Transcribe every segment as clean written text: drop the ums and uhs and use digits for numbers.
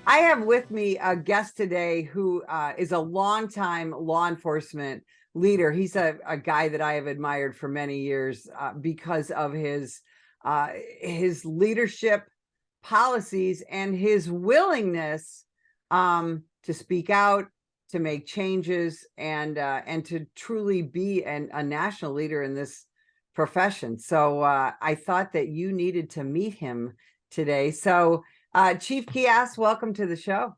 I have with me a guest today who is a longtime law enforcement leader. He's a guy that I have admired for many years because of his leadership policies and his willingness to speak out, to make changes, and to truly be a national leader in this profession. So I thought that you needed to meet him today. So Chief Quijas, welcome to the show.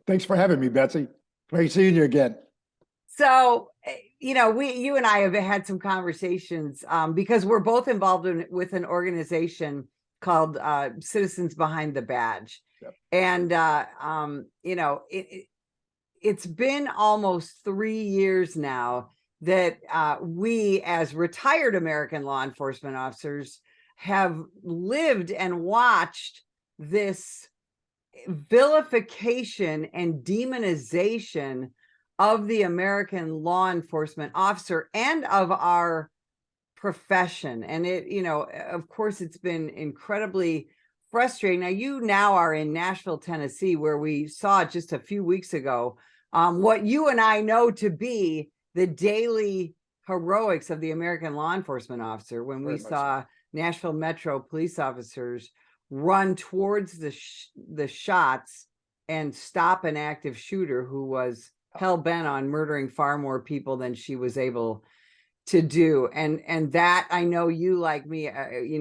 Thanks for having me, Betsy. Great seeing you again. So, you and I have had some conversations because we're both involved with an organization called Citizens Behind the Badge. Yep. And, it's been almost 3 years now that we, as retired American law enforcement officers, have lived and watched this vilification and demonization of the American law enforcement officer and of our profession. And of course, it's been incredibly frustrating. Now, you now are in Nashville, Tennessee, where we saw just a few weeks ago what you and I know to be the daily heroics of the American law enforcement officer when we saw Nashville Metro police officers run towards the shots and stop an active shooter who was hell-bent on murdering far more people than she was able to do. And that, I know you, like me,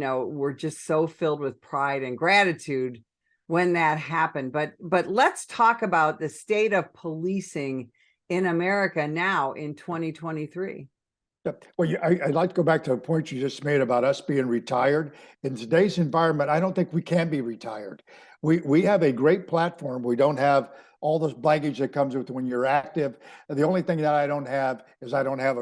were just so filled with pride and gratitude when that happened. But let's talk about the state of policing in America now in 2023. Well, I'd like to go back to a point you just made about us being retired. In today's environment, I don't think we can be retired. We have a great platform. We don't have all this baggage that comes with when you're active. The only thing that I don't have is I don't have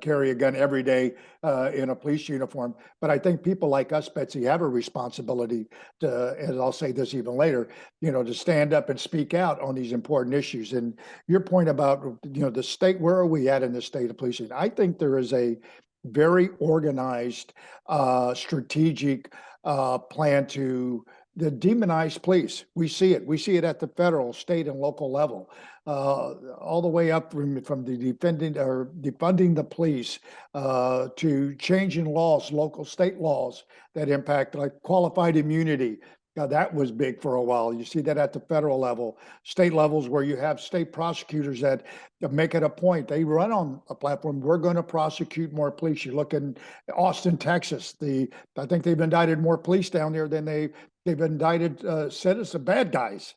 carry a gun every day in a police uniform. But I think people like us, Betsy, have a responsibility to, as I'll say this even later, to stand up and speak out on these important issues. And your point about, the state, where are we at in the state of policing? I think there is a very organized, strategic plan to the demonized police. We see it. We see it at the federal, state, and local level, all the way up from the defunding the police to changing laws, local state laws that impact, like qualified immunity. Now, that was big for a while. You see that at the federal level, state levels, where you have state prosecutors that make it a point. They run on a platform. We're going to prosecute more police. You look in Austin, Texas. I think they've indicted more police down there than they've indicted citizens, bad guys.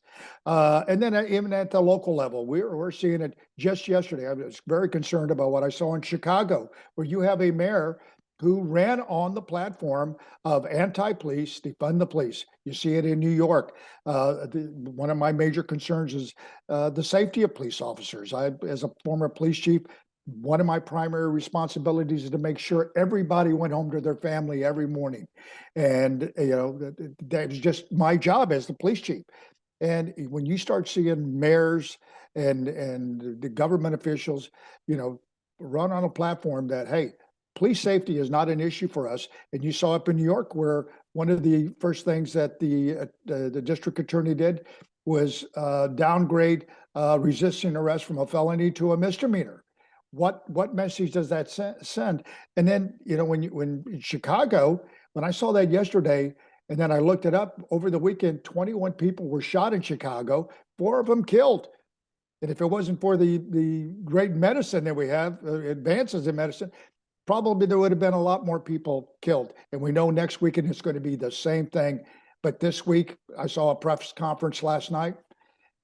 And then even at the local level, we're seeing it. Just yesterday, I was very concerned about what I saw in Chicago, where you have a mayor who ran on the platform of anti-police, defund the police. You see it in New York. One of my major concerns is the safety of police officers. As a former police chief, one of my primary responsibilities is to make sure everybody went home to their family every morning. And, that was just my job as the police chief. And when you start seeing mayors and the government officials, run on a platform that, hey, police safety is not an issue for us. And you saw up in New York, where one of the first things that the district attorney did was downgrade resisting arrest from a felony to a misdemeanor. What message does that send? And then, when in Chicago, when I saw that yesterday, and then I looked it up over the weekend, 21 people were shot in Chicago, 4 of them killed. And if it wasn't for the great medicine that we have, advances in medicine, probably there would have been a lot more people killed. And we know next weekend it's going to be the same thing. But this week, I saw a press conference last night,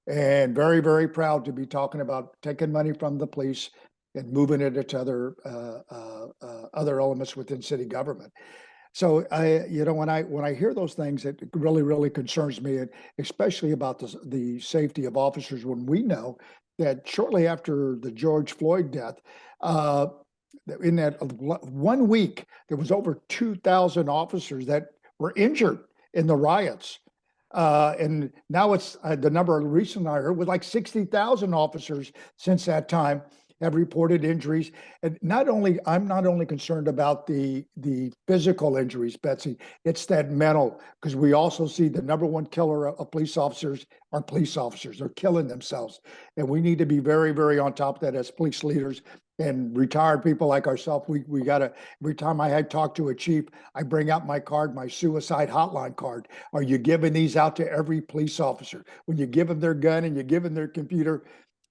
and very, very proud to be talking about taking money from the police and moving it to other elements within city government. So when I hear those things, it really, really concerns me, and especially about the safety of officers, when we know that shortly after the George Floyd death, in that 1 week, there was over 2,000 officers that were injured in the riots. And now it's the number recently I heard was like 60,000 officers since that time have reported injuries. And I'm not only concerned about the physical injuries, Betsy, it's that mental, because we also see the number one killer of police officers are police officers. They're killing themselves. And we need to be very, very on top of that as police leaders and retired people like ourselves. We got to, every time I had talked to a chief, I bring out my card, my suicide hotline card. Are you giving these out to every police officer? When you give them their gun and you give them their computer,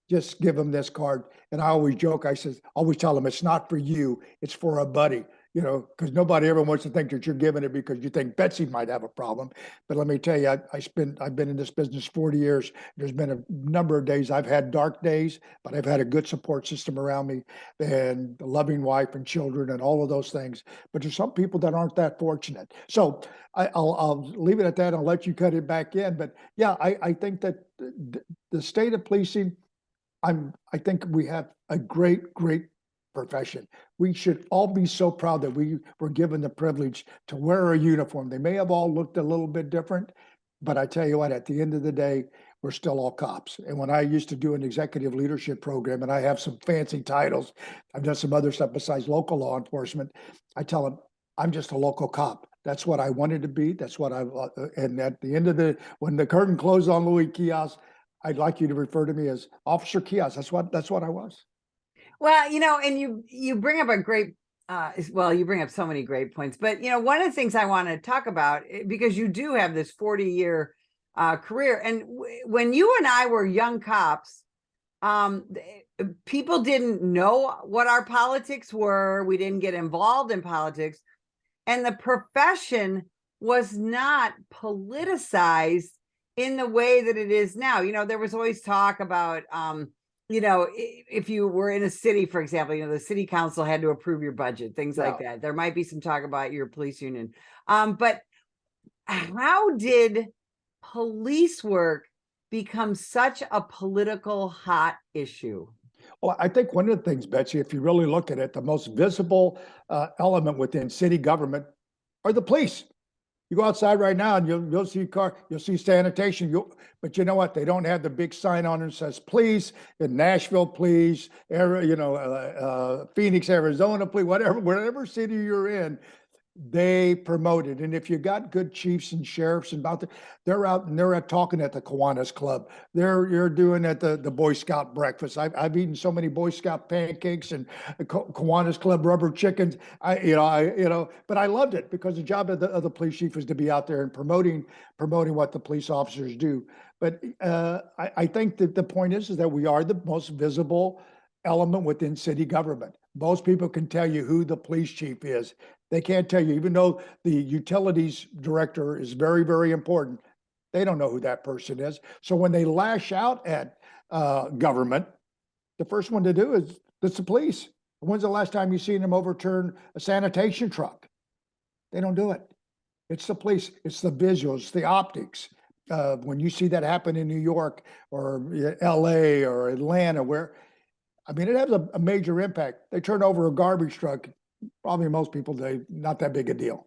just give them this card. And I always joke, I says, always tell them it's not for you, it's for a buddy, because nobody ever wants to think that you're giving it because you think Betsy might have a problem. But let me tell you, I've been in this business 40 years. There's been a number of days I've had dark days, but I've had a good support system around me and a loving wife and children and all of those things. But there's some people that aren't that fortunate. So I'll leave it at that. I'll let you cut it back in. But yeah, I think that the state of policing, I think we have a great, great profession. We should all be so proud that we were given the privilege to wear a uniform. They may have all looked a little bit different, but I tell you what, at the end of the day, we're still all cops. And when I used to do an executive leadership program, and I have some fancy titles, I've done some other stuff besides local law enforcement, I tell them, I'm just a local cop. That's what I wanted to be. That's what and at the end of when the curtain closed on Louis Quijas, I'd like you to refer to me as Officer Quijas. That's what I was. Well, and you bring up a great, well, you bring up so many great points, but one of the things I want to talk about, because you do have this 40-year career, and when you and I were young cops, people didn't know what our politics were. We didn't get involved in politics, and the profession was not politicized in the way that it is now. There was always talk about, if you were in a city, for example, the city council had to approve your budget, things like that. There might be some talk about your police union. But how did police work become such a political hot issue? Well, I think one of the things, Betsy, if you really look at it, the most visible element within city government are the police. You go outside right now and you'll see you'll see sanitation. But you know what? They don't have the big sign on it that says police in Nashville, please, Phoenix, Arizona, please, whatever city you're in, they promote it. And if you got good chiefs and sheriffs and they're out and they're talking at the Kiwanis Club. You're doing at the Boy Scout breakfast. I've eaten so many Boy Scout pancakes and Kiwanis Club rubber chickens. But I loved it because the job of the police chief is to be out there and promoting what the police officers do. But I think that the point is that we are the most visible element within city government. Most people can tell you who the police chief is. They can't tell you, even though the utilities director is very, very important. They don't know who that person is. So when they lash out at government, the first one to do is it's the police. When's the last time you seen them overturn a sanitation truck? They don't do it. It's the police. It's the visuals, the optics. When you see that happen in New York or LA or Atlanta, it has a major impact. They turn over a garbage truck. Probably most people, not that big a deal.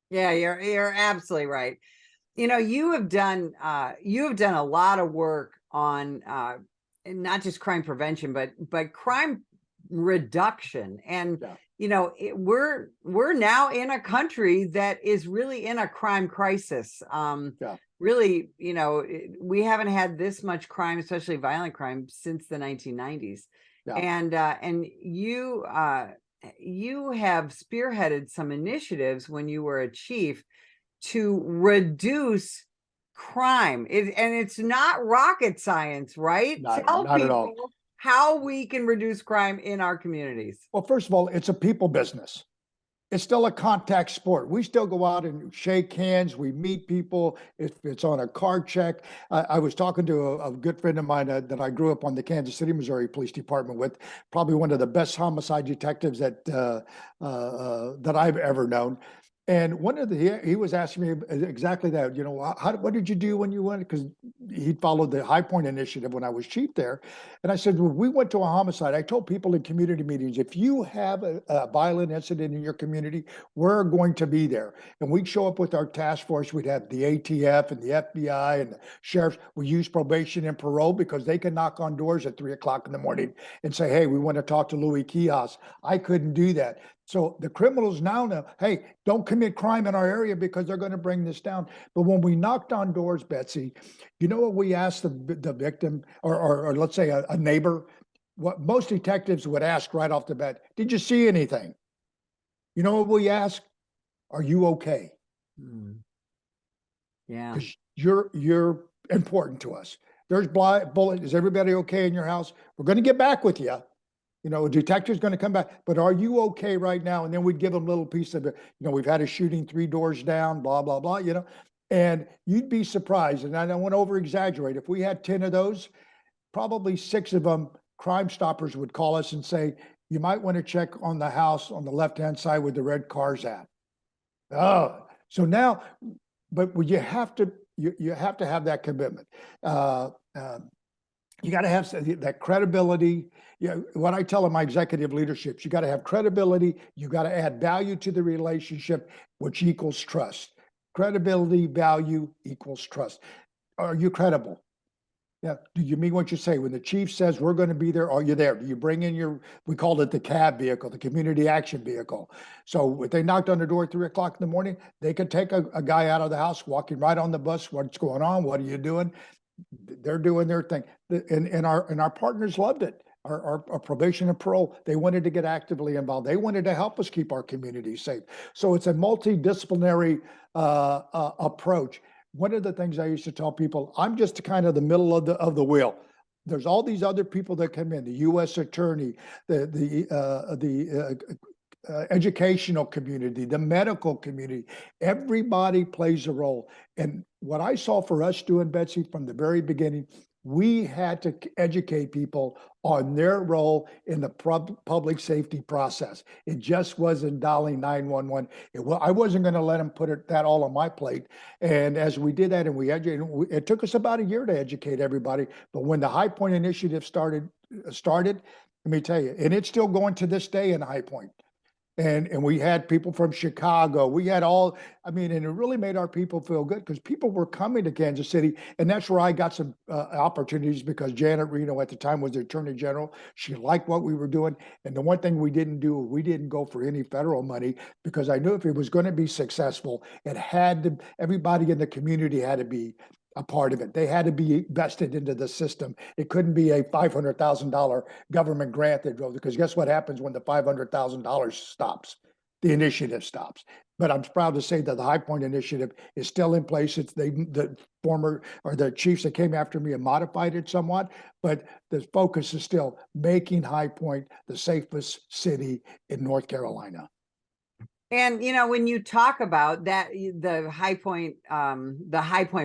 Yeah, you're absolutely right. You have done a lot of work on not just crime prevention, but crime reduction. And we're now in a country that is really in a crime crisis. Really, we haven't had this much crime, especially violent crime, since the 1990s. And you have spearheaded some initiatives when you were a chief to reduce crime. And it's not rocket science, right? Tell not at all. people how we can reduce crime in our communities. Well, first of all, it's a people business. It's still a contact sport. We still go out and shake hands. We meet people. If it's on a card check. I was talking to a good friend of mine that I grew up on the Kansas City, Missouri Police Department with, probably one of the best homicide detectives that I've ever known. And one of the, he was asking me exactly that, what did you do when you went? Because he followed the High Point Initiative when I was chief there. And I said, well, we went to a homicide. I told people in community meetings, if you have a violent incident in your community, we're going to be there. And we'd show up with our task force. We'd have the ATF and the FBI and the sheriffs. We use probation and parole because they can knock on doors at 3 o'clock in the morning and say, hey, we want to talk to Louis Quijas. I couldn't do that. So the criminals now know, hey, don't commit crime in our area because they're going to bring this down. But when we knocked on doors, Betsy, you know what we asked the victim or let's say a neighbor? What most detectives would ask right off the bat, did you see anything? You know what we ask? Are you okay? Yeah. Because you're important to us. There's bullet. Is everybody okay in your house? We're going to get back with you. A detective's going to come back, but are you okay right now? And then we'd give them a little piece of it. We've had a shooting 3 doors down, blah, blah, blah, and you'd be surprised. And I don't want to over exaggerate. If we had 10 of those, probably 6 of them, Crime Stoppers would call us and say, you might want to check on the house on the left-hand side where the red car's at. Oh, so now, but you have to, you have to have that commitment. You got to have that credibility. What I tell my executive leaderships, you got to have credibility. You got to add value to the relationship, which equals trust. Credibility, value equals trust. Are you credible? Yeah. Do you mean what you say? When the chief says we're going to be there, are you there? Do you bring in we called it the CAB vehicle, the community action vehicle. So if they knocked on the door at 3 o'clock in the morning, they could take a guy out of the house, walking right on the bus. What's going on? What are you doing? They're doing their thing. And our partners loved it. Our probation and parole, they wanted to get actively involved. They wanted to help us keep our community safe. So it's a multidisciplinary approach. One of the things I used to tell people, I'm just kind of the middle of the wheel. There's all these other people that come in, the U.S. attorney, the educational community, the medical community. Everybody plays a role. And what I saw for us doing, Betsy, from the very beginning, we had to educate people on their role in the public safety process. It just wasn't dialing 911. I wasn't going to let them put that all on my plate. And as we did that, and we educated, it took us about a year to educate everybody. But when the High Point Initiative started, let me tell you, and it's still going to this day in High Point. And we had people from Chicago. We had and it really made our people feel good because people were coming to Kansas City. And that's where I got some opportunities because Janet Reno at the time was the Attorney General. She liked what we were doing. And the one thing we didn't do, we didn't go for any federal money because I knew if it was going to be successful, everybody in the community had to be a part of it. They had to be vested into the system. It couldn't be a $500,000 government grant that drove it, because guess what happens when the $500,000 stops? The initiative stops. But I'm proud to say that the High Point Initiative is still in place. It's the former or the chiefs that came after me have modified it somewhat, but the focus is still making High Point the safest city in North Carolina. And when you talk about that, the High Point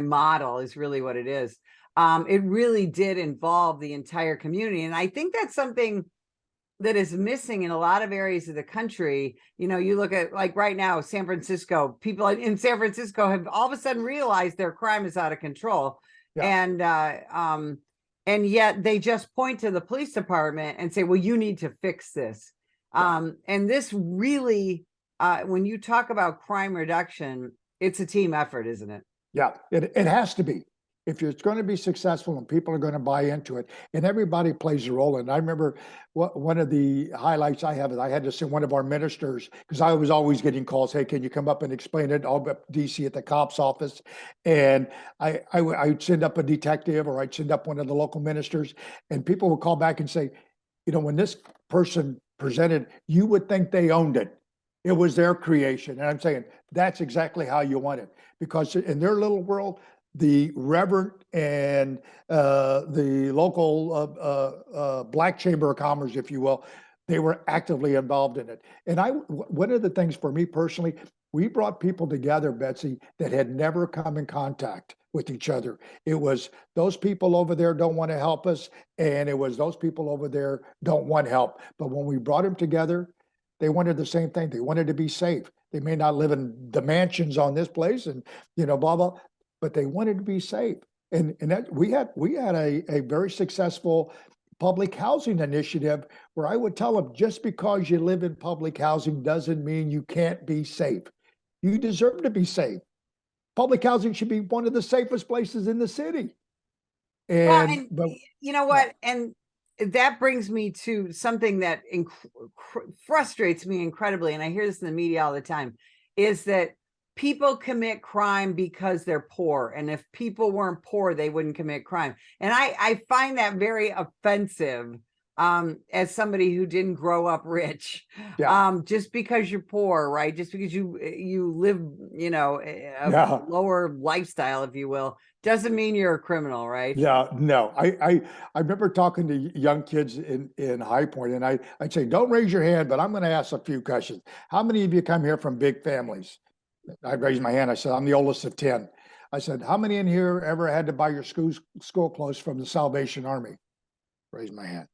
model is really what it is. It really did involve the entire community, and I think that's something that is missing in a lot of areas of the country. You look at, like, right now, San Francisco. People in San Francisco have all of a sudden realized their crime is out of control, yeah. And yet they just point to the police department and say, "Well, you need to fix this." Yeah. And this really. When you talk about crime reduction, it's a team effort, isn't it? Yeah, it has to be. If it's going to be successful and people are going to buy into it, and everybody plays a role. And I remember one of the highlights I have is I had to send one of our ministers, because I was always getting calls, hey, can you come up and explain it? I'll be up DC at the cop's office. And I'd send up a detective, or I'd send up one of the local ministers, and people would call back and say, when this person presented, you would think they owned it. It was their creation. And I'm saying that's exactly how you want it, because in their little world, the reverend and the local Black Chamber of Commerce, if you will, they were actively involved in it. And one of the things for me personally, we brought people together, Betsy, that had never come in contact with each other. It was those people over there don't want to help us, and it was those people over there don't want help. But when we brought them together, they wanted the same thing. They wanted to be safe. They may not live in the mansions on this place and, blah, blah, but they wanted to be safe. And that we had a very successful public housing initiative where I would tell them, just because you live in public housing doesn't mean you can't be safe. You deserve to be safe. Public housing should be one of the safest places in the city. Well, And, and but you know what? And that brings me to something that frustrates me incredibly, and I hear this in the media all the time, is that people commit crime because they're poor. And if people weren't poor, they wouldn't commit crime. And I find that very offensive, as somebody who didn't grow up rich. yeah, Just because you're poor, right? Just because you live, a yeah. lower lifestyle, if you will, doesn't mean you're a criminal, right? Yeah, no. I remember talking to young kids in High Point, and I'd say, don't raise your hand, but I'm going to ask a few questions. How many of you come here from big families? I raised my hand. I said, I'm the oldest of 10. I said, how many in here ever had to buy your school clothes from the Salvation Army? Raise my hand.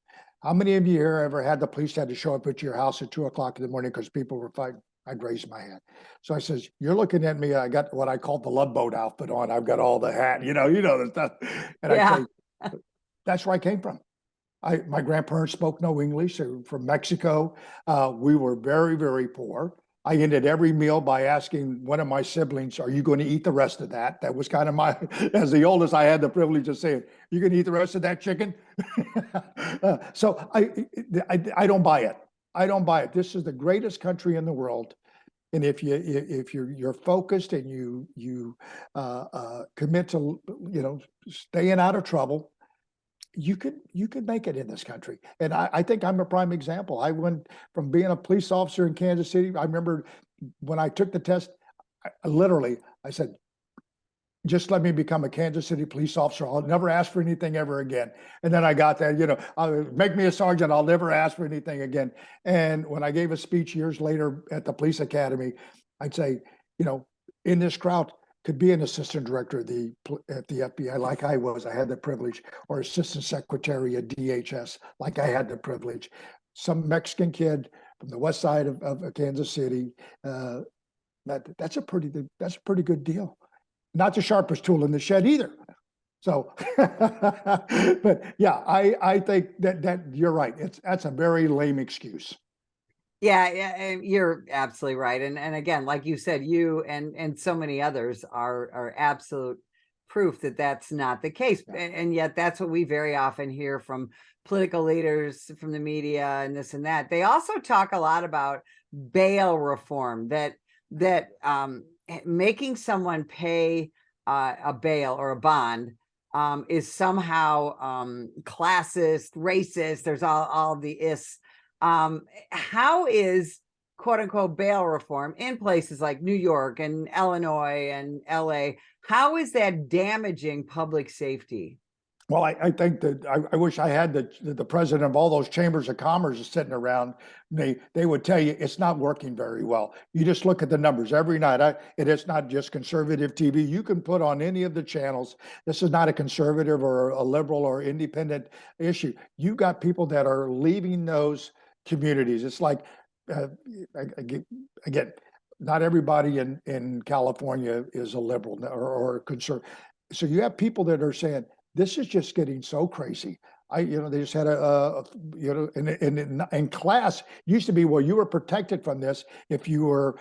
How many of you here ever had the police had to show up at your house at 2 o'clock in the morning because people were fighting? I'd raise my hand. So I says, you're looking at me. I got what I call the Love Boat outfit on. I've got all the hat, the stuff. And I Yeah. say, that's where I came from. My grandparents spoke no English. They were from Mexico. We were very, very poor. I ended every meal by asking one of my siblings, are you going to eat the rest of that? That was kind of as the oldest, I had the privilege of saying, you going to eat the rest of that chicken? So I don't buy it. I don't buy it. This is the greatest country in the world. And if you're focused and you commit to, staying out of trouble, you could make it in this country. And I think I'm a prime example. I went from being a police officer in Kansas City. I remember when I took the test, I said, just let me become a Kansas City police officer. I'll never ask for anything ever again. And then I got that, make me a sergeant. I'll never ask for anything again. And when I gave a speech years later at the police academy, I'd say, in this crowd could be an assistant director at the FBI, like I was. I had the privilege, or assistant secretary at DHS, like I had the privilege. Some Mexican kid from the west side of Kansas City. That's a pretty good deal. Not the sharpest tool in the shed either. So, but yeah, I think that you're right. That's a very lame excuse. Yeah, you're absolutely right. And again, like you said, you and so many others are absolute proof that that's not the case. Yeah. And yet that's what we very often hear from political leaders, from the media, and this and that. They also talk a lot about bail reform, that making someone pay a bail or a bond is somehow classist, racist. There's all the ists. How is quote unquote bail reform in places like New York and Illinois and LA? How is that damaging public safety? Well, I think that I wish I had the president of all those chambers of commerce sitting around. They would tell you it's not working very well. You just look at the numbers every night. And it's not just conservative TV. You can put on any of the channels. This is not a conservative or a liberal or independent issue. You got people that are leaving those communities. It's like, again, not everybody in California is a liberal or conservative. So you have people that are saying, this is just getting so crazy. They just had in class used to be, well, you were protected from this if you were,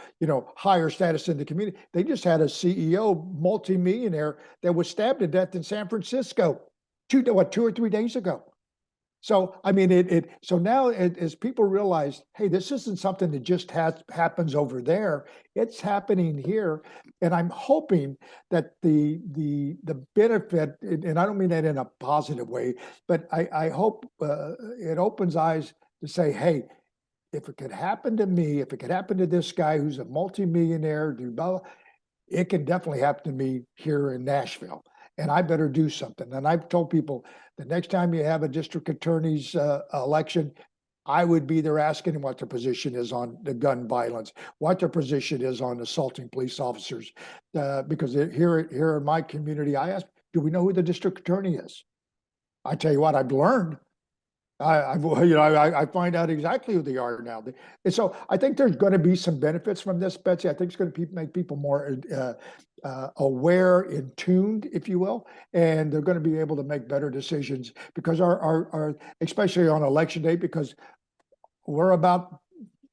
higher status in the community. They just had a CEO, multimillionaire, that was stabbed to death in San Francisco 2 or 3 days ago. So, I mean, so now as people realize, hey, this isn't something that just happens over there, it's happening here. And I'm hoping that the benefit, and I don't mean that in a positive way, but I hope it opens eyes to say, hey, if it could happen to me, if it could happen to this guy who's a multimillionaire, it can definitely happen to me here in Nashville. And I better do something. And I've told people the next time you have a district attorney's election, I would be there asking them what their position is on the gun violence, what their position is on assaulting police officers. Because here in my community, I ask, do we know who the district attorney is? I tell you what, I've learned I find out exactly who they are now. And so I think there's going to be some benefits from this, Betsy. I think it's going to make people more aware and tuned, if you will, and they're going to be able to make better decisions because our especially on election day, because we're about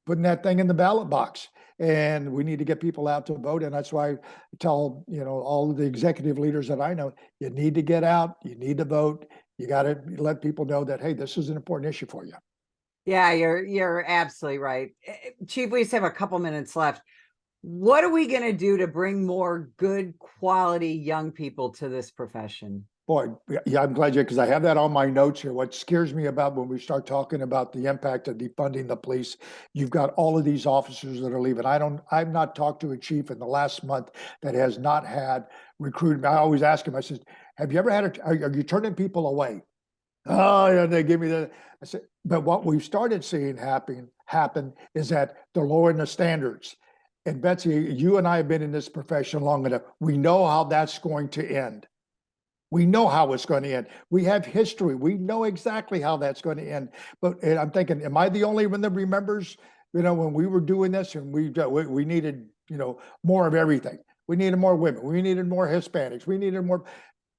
putting that thing in the ballot box. And we need to get people out to vote. And that's why I tell, all of the executive leaders that I know, you need to get out, you need to vote. You got to let people know that, hey, this is an important issue for you. Yeah, you're absolutely right. Chief, we just have a couple minutes left. What are we going to do to bring more good quality young people to this profession? Boy, yeah, I'm glad because I have that on my notes here. What scares me about when we start talking about the impact of defunding the police, you've got all of these officers that are leaving. I've not talked to a chief in the last month that has not had recruitment. I always ask him, I said, have you ever are you turning people away? Oh, yeah, they give me that. I said, but what we've started seeing happen is that they're lowering the standards. And Betsy, you and I have been in this profession long enough. We know how that's going to end. We know how it's going to end. We have history. We know exactly how that's going to end. But I'm thinking, am I the only one that remembers, when we were doing this and we needed, more of everything. We needed more women. We needed more Hispanics. We needed more,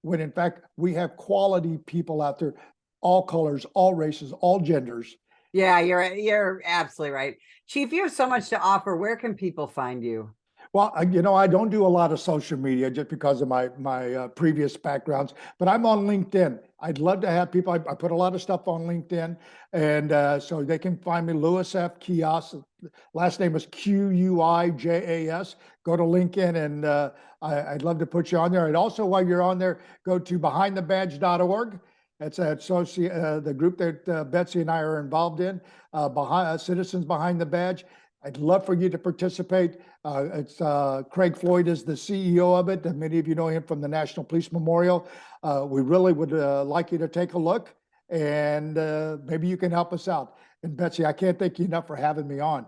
when in fact, we have quality people out there, all colors, all races, all genders. Yeah, you're absolutely right. Chief, you have so much to offer. Where can people find you? Well, I don't do a lot of social media just because of my previous backgrounds, but I'm on LinkedIn. I'd love to have people. I put a lot of stuff on LinkedIn, and so they can find me, Louis F. Quijas. Last name is Quijas. Go to LinkedIn, and I'd love to put you on there. And also, while you're on there, go to behindthebadge.org. That's the group that Betsy and I are involved in, Citizens Behind the Badge. I'd love for you to participate. It's Craig Floyd is the CEO of it, and many of you know him from the National Police Memorial. We really would like you to take a look, and maybe you can help us out. And Betsy, I can't thank you enough for having me on.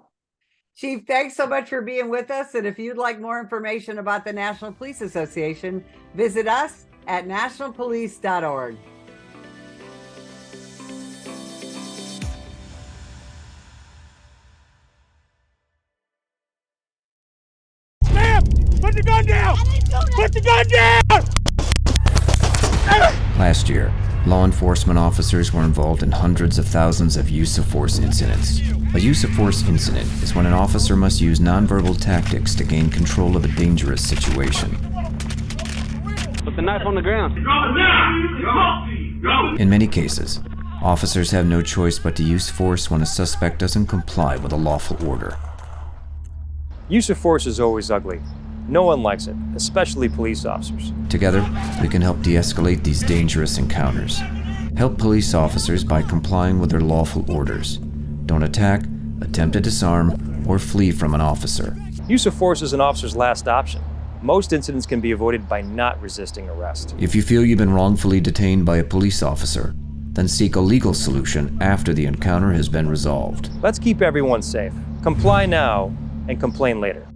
Chief, thanks so much for being with us. And if you'd like more information about the National Police Association, visit us at nationalpolice.org. Put the gun down! Put the gun down! Last year, law enforcement officers were involved in hundreds of thousands of use of force incidents. A use of force incident is when an officer must use nonverbal tactics to gain control of a dangerous situation. Put the knife on the ground. In many cases, officers have no choice but to use force when a suspect doesn't comply with a lawful order. Use of force is always ugly. No one likes it, especially police officers. Together, we can help de-escalate these dangerous encounters. Help police officers by complying with their lawful orders. Don't attack, attempt to disarm, or flee from an officer. Use of force is an officer's last option. Most incidents can be avoided by not resisting arrest. If you feel you've been wrongfully detained by a police officer, then seek a legal solution after the encounter has been resolved. Let's keep everyone safe. Comply now and complain later.